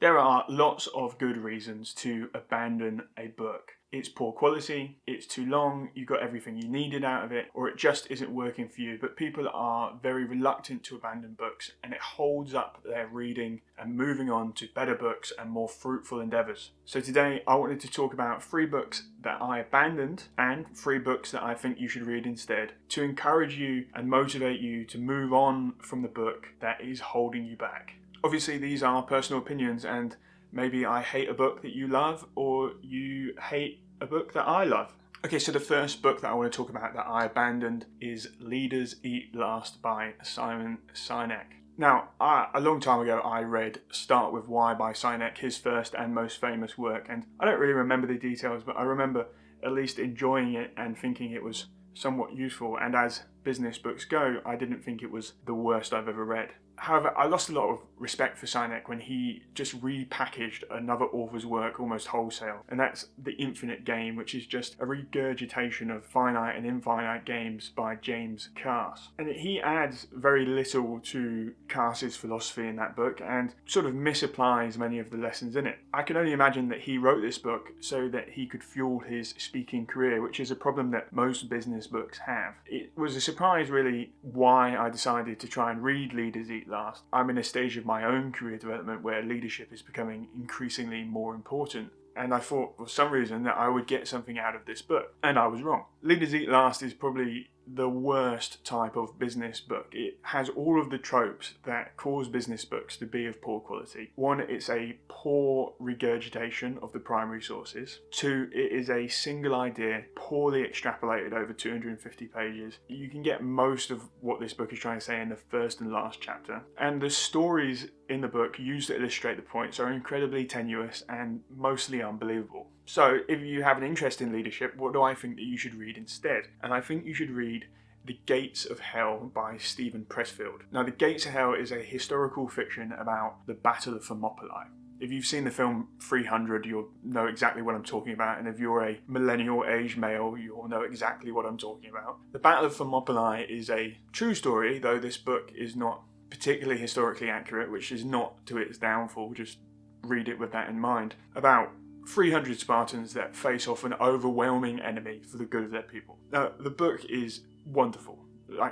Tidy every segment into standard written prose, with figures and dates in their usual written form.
There are lots of good reasons to abandon a book. It's poor quality, it's too long, you got everything you needed out of it, or it just isn't working for you. But people are very reluctant to abandon books, and it holds up their reading and moving on to better books and more fruitful endeavours. So today I wanted to talk about 3 books that I abandoned and 3 books that I think you should read instead, to encourage you and motivate you to move on from the book that is holding you back. Obviously, these are personal opinions, and maybe I hate a book that you love, or you hate a book that I love. Okay, so the first book that I want to talk about that I abandoned is Leaders Eat Last by Simon Sinek. Now, a long time ago, I read Start With Why by Sinek, his first and most famous work, and I don't really remember the details, but I remember at least enjoying it and thinking it was somewhat useful, and as business books go, I didn't think it was the worst I've ever read. However, I lost a lot of respect for Sinek when he just repackaged another author's work almost wholesale, and that's The Infinite Game, which is just a regurgitation of finite and infinite games by James Cass. And he adds very little to Cass's philosophy in that book and sort of misapplies many of the lessons in it. I can only imagine that he wrote this book so that he could fuel his speaking career, which is a problem that most business books have. It was a surprise really why I decided to try and read Leaders Eat Last. I'm in a stage of my own career development where leadership is becoming increasingly more important, and I thought for some reason that I would get something out of this book, and I was wrong. Leaders Eat Last is probably the worst type of business book. It has all of the tropes that cause business books to be of poor quality. 1, it's a poor regurgitation of the primary sources. 2, it is a single idea, poorly extrapolated over 250 pages. You can get most of what this book is trying to say in the first and last chapter. And the stories in the book used to illustrate the points are incredibly tenuous and mostly unbelievable. So if you have an interest in leadership, what do I think that you should read instead? And I think you should read The Gates of Hell by Steven Pressfield. Now, The Gates of Hell is a historical fiction about the Battle of Thermopylae. If you've seen the film 300, you'll know exactly what I'm talking about, and if you're a millennial age male, you'll know exactly what I'm talking about. The Battle of Thermopylae is a true story, though this book is not particularly historically accurate, which is not to its downfall, just read it with that in mind, about 300 Spartans that face off an overwhelming enemy for the good of their people. Now, the book is wonderful.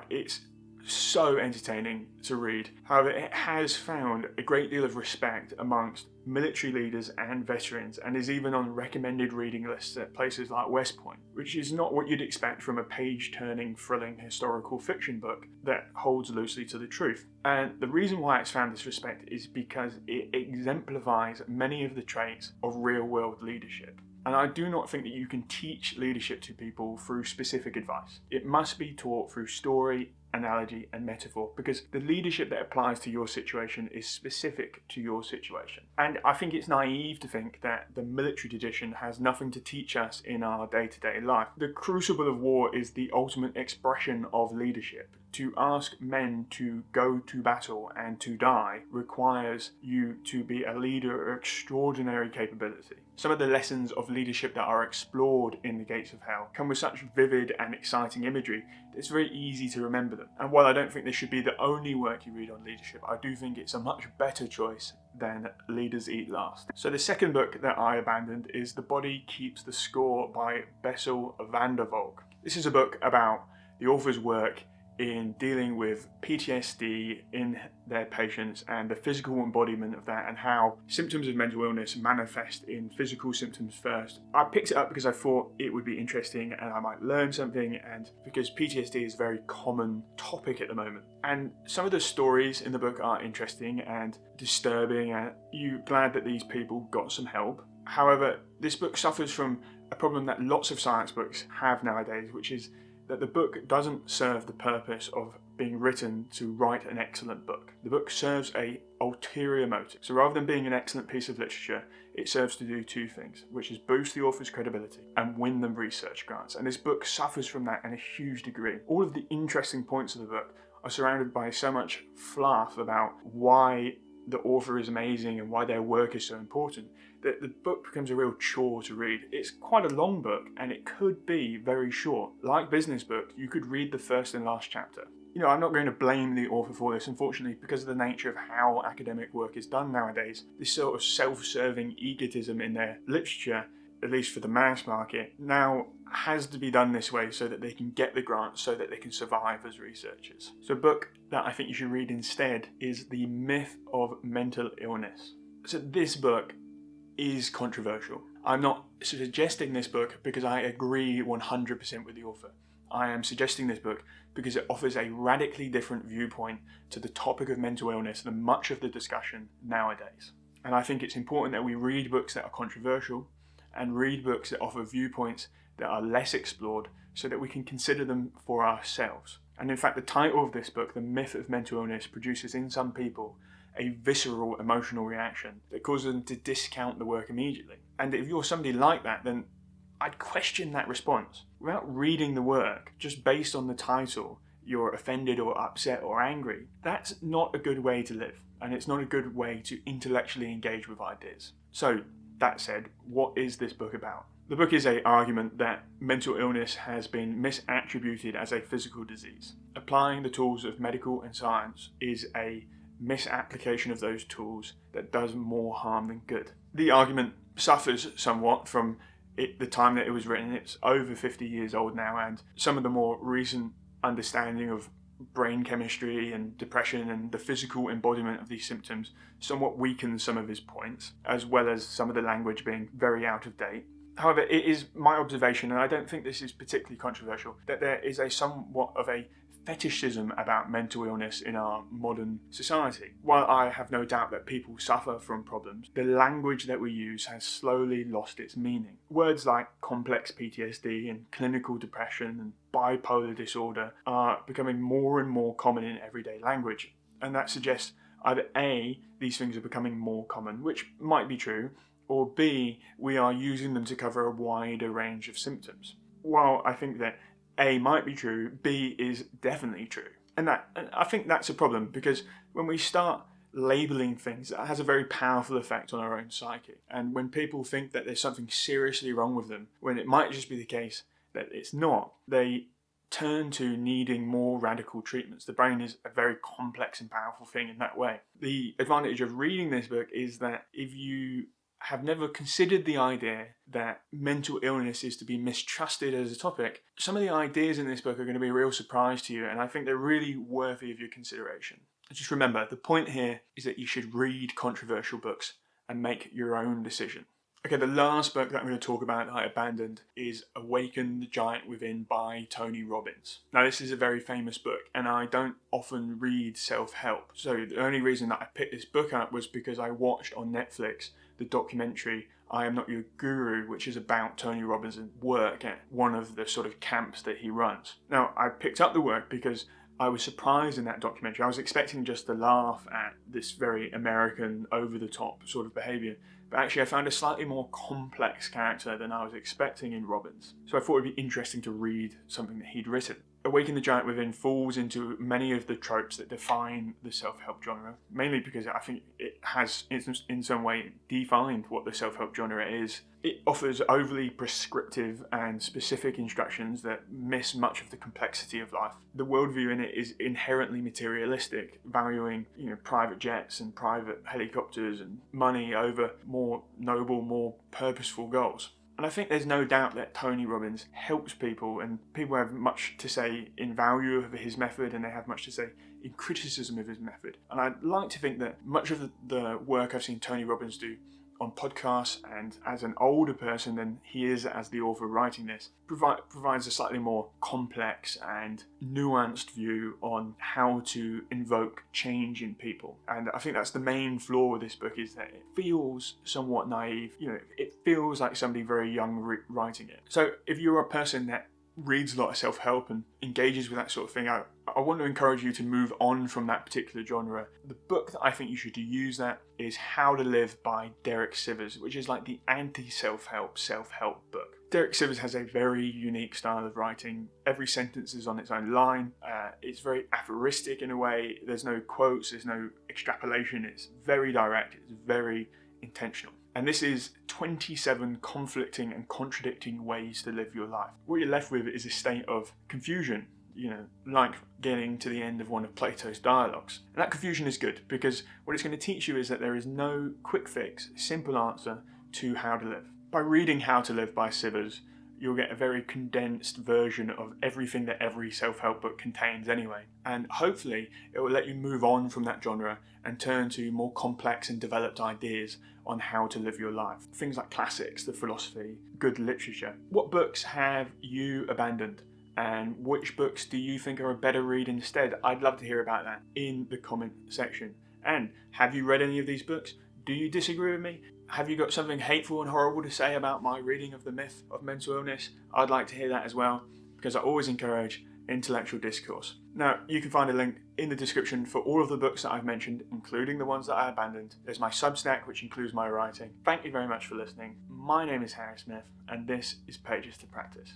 It's so entertaining to read. However, it has found a great deal of respect amongst military leaders and veterans, and is even on recommended reading lists at places like West Point, which is not what you'd expect from a page-turning, thrilling historical fiction book that holds loosely to the truth. And the reason why it's found this respect is because it exemplifies many of the traits of real-world leadership. And I do not think that you can teach leadership to people through specific advice. It must be taught through story, analogy and metaphor, because the leadership that applies to your situation is specific to your situation. And I think it's naive to think that the military tradition has nothing to teach us in our day-to-day life. The crucible of war is the ultimate expression of leadership. To ask men to go to battle and to die requires you to be a leader of extraordinary capability. Some of the lessons of leadership that are explored in The Gates of Hell come with such vivid and exciting imagery that it's very easy to remember them. And while I don't think this should be the only work you read on leadership, I do think it's a much better choice than Leaders Eat Last. So the second book that I abandoned is The Body Keeps the Score by Bessel van der Volk. This is a book about the author's work in dealing with PTSD in their patients and the physical embodiment of that, and how symptoms of mental illness manifest in physical symptoms first. I picked it up because I thought it would be interesting and I might learn something, and because PTSD is a very common topic at the moment. And some of the stories in the book are interesting and disturbing, and you're glad that these people got some help. However, this book suffers from a problem that lots of science books have nowadays, which is that the book doesn't serve the purpose of being written to write an excellent book. The book serves a ulterior motive. So rather than being an excellent piece of literature, it serves to do 2 things, which is boost the author's credibility and win them research grants. And this book suffers from that in a huge degree. All of the interesting points of the book are surrounded by so much fluff about why the author is amazing and why their work is so important, that the book becomes a real chore to read. It's quite a long book and it could be very short. Like business book, you could read the first and last chapter I'm not going to blame the author for this. Unfortunately, because of the nature of how academic work is done nowadays, this sort of self-serving egotism in their literature, at least for the mass market, now has to be done this way so that they can get the grants, so that they can survive as researchers. So a book that I think you should read instead is The Myth of Mental Illness. So this book is controversial. I'm not suggesting this book because I agree 100% with the author. I am suggesting this book because it offers a radically different viewpoint to the topic of mental illness than much of the discussion nowadays. And I think it's important that we read books that are controversial and read books that offer viewpoints that are less explored so that we can consider them for ourselves. And in fact, the title of this book, The Myth of Mental Illness, produces in some people a visceral emotional reaction that causes them to discount the work immediately. And if you're somebody like that, then I'd question that response. Without reading the work, just based on the title, you're offended or upset or angry. That's not a good way to live, and it's not a good way to intellectually engage with ideas. So, that said, what is this book about? The book is an argument that mental illness has been misattributed as a physical disease. Applying the tools of medical and science is a misapplication of those tools that does more harm than good. The argument suffers somewhat from the time that it was written. It's over 50 years old now, and some of the more recent understanding of brain chemistry and depression and the physical embodiment of these symptoms somewhat weakens some of his points, as well as some of the language being very out of date. However, it is my observation, and I don't think this is particularly controversial, that there is a somewhat of a fetishism about mental illness in our modern society. While I have no doubt that people suffer from problems, the language that we use has slowly lost its meaning. Words like complex PTSD and clinical depression and bipolar disorder are becoming more and more common in everyday language, and that suggests either A, these things are becoming more common, which might be true, or B, we are using them to cover a wider range of symptoms. While I think that A might be true, B is definitely true. And I think that's a problem, because when we start labeling things, that has a very powerful effect on our own psyche. And when people think that there's something seriously wrong with them, when it might just be the case that it's not, they turn to needing more radical treatments. The brain is a very complex and powerful thing in that way. The advantage of reading this book is that if you have never considered the idea that mental illness is to be mistrusted as a topic, some of the ideas in this book are going to be a real surprise to you, and I think they're really worthy of your consideration. Just remember, the point here is that you should read controversial books and make your own decision. Okay, the last book that I'm going to talk about that I abandoned is Awaken the Giant Within by Tony Robbins. Now, this is a very famous book, and I don't often read self-help. So the only reason that I picked this book up was because I watched on Netflix the documentary I Am Not Your Guru, which is about Tony Robbins' work at one of the sort of camps that he runs. Now, I picked up the work because I was surprised in that documentary. I was expecting just to laugh at this very American, over-the-top sort of behaviour, but actually I found a slightly more complex character than I was expecting in Robbins. So I thought it'd be interesting to read something that he'd written. Awaken the Giant Within falls into many of the tropes that define the self-help genre, mainly because I think it has, in some way, defined what the self-help genre is. It offers overly prescriptive and specific instructions that miss much of the complexity of life. The worldview in it is inherently materialistic, valuing, private jets and private helicopters and money over more noble, more purposeful goals. And I think there's no doubt that Tony Robbins helps people, and people have much to say in value of his method, and they have much to say in criticism of his method. And I'd like to think that much of the work I've seen Tony Robbins do on podcasts, and as an older person than he is as the author writing this, provides a slightly more complex and nuanced view on how to invoke change in people. And I think that's the main flaw with this book, is that it feels somewhat naive. It feels like somebody very young writing it. So if you're a person that reads a lot of self-help and engages with that sort of thing, I want to encourage you to move on from that particular genre. The book that I think you should use that is How to Live by Derek Sivers, which is like the anti-self-help book. Derek Sivers has a very unique style of writing. Every sentence is on its own line. It's very aphoristic in a way. There's no quotes, there's no extrapolation. It's very direct, it's very intentional. And this is 27 conflicting and contradicting ways to live your life. What you're left with is a state of confusion. like getting to the end of one of Plato's dialogues. And that confusion is good, because what it's going to teach you is that there is no quick fix, simple answer to how to live. By reading How to Live by Sivers, you'll get a very condensed version of everything that every self-help book contains anyway. And hopefully it will let you move on from that genre and turn to more complex and developed ideas on how to live your life. Things like classics, the philosophy, good literature. What books have you abandoned? And which books do you think are a better read instead? I'd love to hear about that in the comment section. And have you read any of these books? Do you disagree with me? Have you got something hateful and horrible to say about my reading of The Myth of Mental Illness? I'd like to hear that as well, because I always encourage intellectual discourse. Now, you can find a link in the description for all of the books that I've mentioned, including the ones that I abandoned. There's my Substack, which includes my writing. Thank you very much for listening. My name is Harry Smith, and this is Pages to Practice.